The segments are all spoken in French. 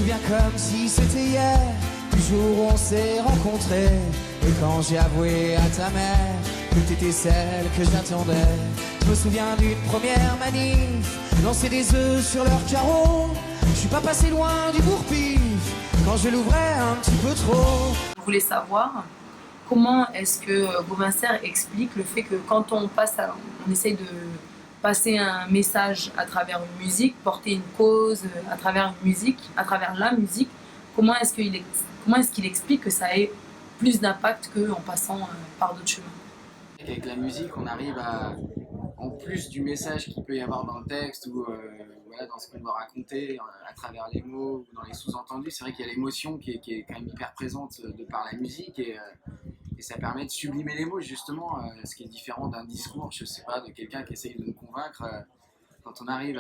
souviens comme si c'était hier, du jour où on s'est rencontrés. Et quand j'ai avoué à ta mère que t'étais celle que j'attendais. Je me souviens d'une première manif, lancer des œufs sur leur carreau. Je suis pas passé loin du bourre-pif quand je l'ouvrais un petit peu trop. Je voulais savoir comment est-ce que Gauvin Serre explique le fait que quand on essaye de passer un message à travers une musique, porter une cause à travers une musique, à travers la musique, comment est-ce qu'il explique que ça ait plus d'impact qu'en passant par d'autres chemins? Avec la musique, on arrive à, en plus du message qu'il peut y avoir dans le texte ou voilà, dans ce qu'on doit raconter à travers les mots ou dans les sous-entendus, c'est vrai qu'il y a l'émotion qui est quand même hyper présente de par la musique et ça permet de sublimer les mots justement, ce qui est différent d'un discours, je sais pas, de quelqu'un qui essaye de nous convaincre. Quand on arrive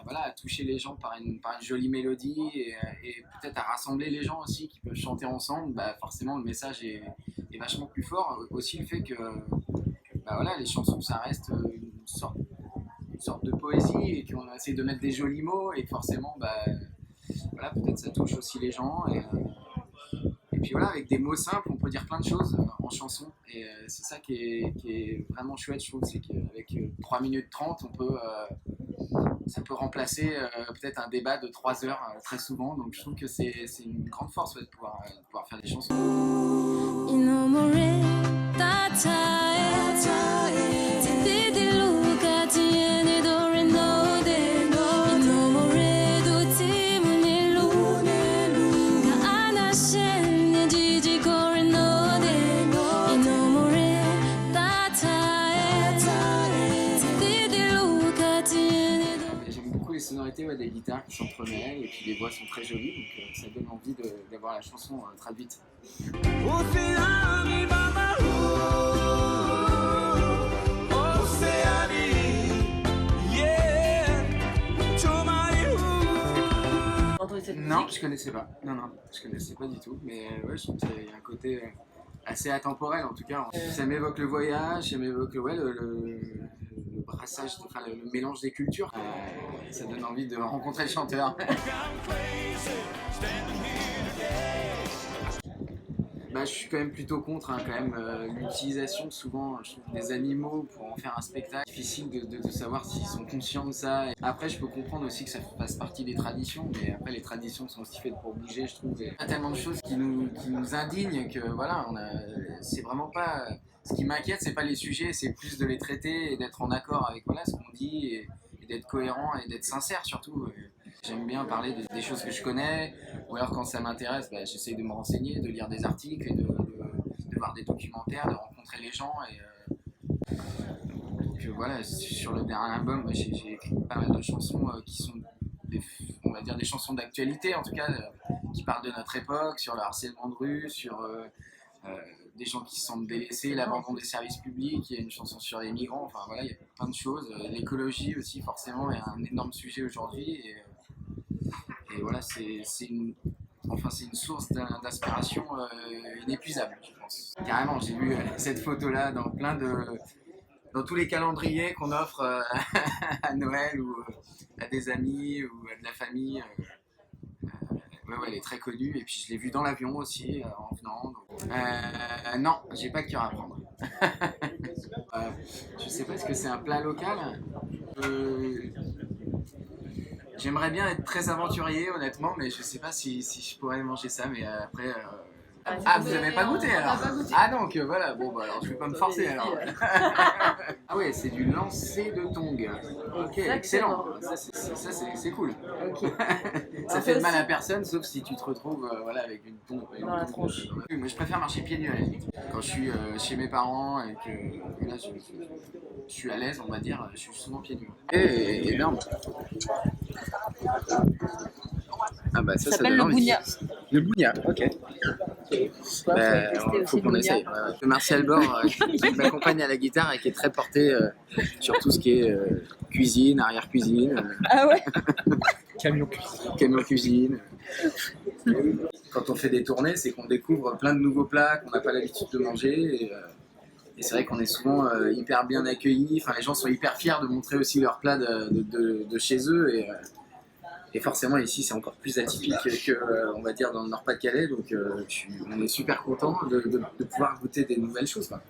voilà, à toucher les gens par une jolie mélodie et peut-être à rassembler les gens aussi qui peuvent chanter ensemble, bah forcément le message est vachement plus fort. Aussi le fait que bah voilà, les chansons ça reste une sorte de poésie et qu'on essaie de mettre des jolis mots et que forcément bah, voilà, peut-être ça touche aussi les gens et puis voilà, avec des mots simples on peut dire plein de choses en chanson et c'est ça qui est vraiment chouette, je trouve, c'est qu'avec 3 minutes 30 ça peut remplacer peut-être un débat de 3 heures très souvent, donc je trouve que c'est une grande force ouais, de pouvoir faire des chansons. Les sonorités ouais, des guitares qui s'entremêlent et puis les voix sont très jolies, donc ça donne envie d'avoir la chanson traduite. Non, je connaissais pas. Non, je connaissais pas du tout, mais ouais, je trouve qu'il y a un côté assez atemporel en tout cas. Ça m'évoque le voyage, ça m'évoque ouais, le brassage, enfin le mélange des cultures. Ça donne envie de rencontrer le chanteur. Bah, je suis quand même plutôt contre quand même l'utilisation souvent je trouve, des animaux pour en faire un spectacle. Difficile de savoir s'ils sont conscients de ça. Et après je peux comprendre aussi que ça fasse partie des traditions, mais après les traditions sont aussi faites pour bouger je trouve. Il y a tellement de choses qui nous indignent que voilà, c'est vraiment pas... Ce qui m'inquiète c'est pas les sujets, c'est plus de les traiter et d'être en accord avec voilà, ce qu'on dit et d'être cohérent et d'être sincère surtout. J'aime bien parler des choses que je connais, ou alors quand ça m'intéresse, bah, j'essaye de me renseigner, de lire des articles, et de voir des documentaires, de rencontrer les gens. Donc voilà, sur le dernier album, bah, j'ai écrit pas mal de chansons qui sont on va dire des chansons d'actualité, en tout cas, qui parlent de notre époque, sur le harcèlement de rue, sur des gens qui se sentent délaissés, l'abandon des services publics, il y a une chanson sur les migrants, enfin voilà, il y a plein de choses. L'écologie aussi, forcément, est un énorme sujet aujourd'hui. Et voilà, c'est une source d'inspiration inépuisable, je pense. Carrément, j'ai vu cette photo-là dans tous les calendriers qu'on offre à Noël ou à des amis ou à de la famille. Ouais, elle est très connue. Et puis je l'ai vue dans l'avion aussi en venant. Donc, non, j'ai pas de cœur à prendre. Je sais pas, est-ce que c'est un plat local? J'aimerais bien être très aventurier honnêtement, mais je sais pas si je pourrais manger ça, mais après... Ah, vous avez pas goûté alors? Ah donc voilà, bon bah alors je vais pas me forcer alors. Ah ouais, c'est du lancer de tongs. Ok, excellent. Ça c'est cool. Okay. Ça fait de mal à personne, sauf si tu te retrouves voilà, avec une tongue dans la tronche. Moi je préfère marcher pieds nus à la limite. Quand je suis chez mes parents et que là, je suis à l'aise, on va dire, je suis souvent pieds nus. Et énorme. Ah bah ça s'appelle le bougna. Le bougna, ok. Faut qu'on essaye. Martial Bord qui m'accompagne à la guitare et qui est très porté sur tout ce qui est cuisine, arrière-cuisine. Ah ouais. Camion cuisine. Quand on fait des tournées, c'est qu'on découvre plein de nouveaux plats qu'on n'a pas l'habitude de manger. Et c'est vrai qu'on est souvent hyper bien accueillis. Enfin, les gens sont hyper fiers de montrer aussi leurs plats de chez eux. Et forcément, ici, c'est encore plus atypique que, on va dire, dans le Nord-Pas-de-Calais. Donc, on est super content de pouvoir goûter des nouvelles choses, quoi.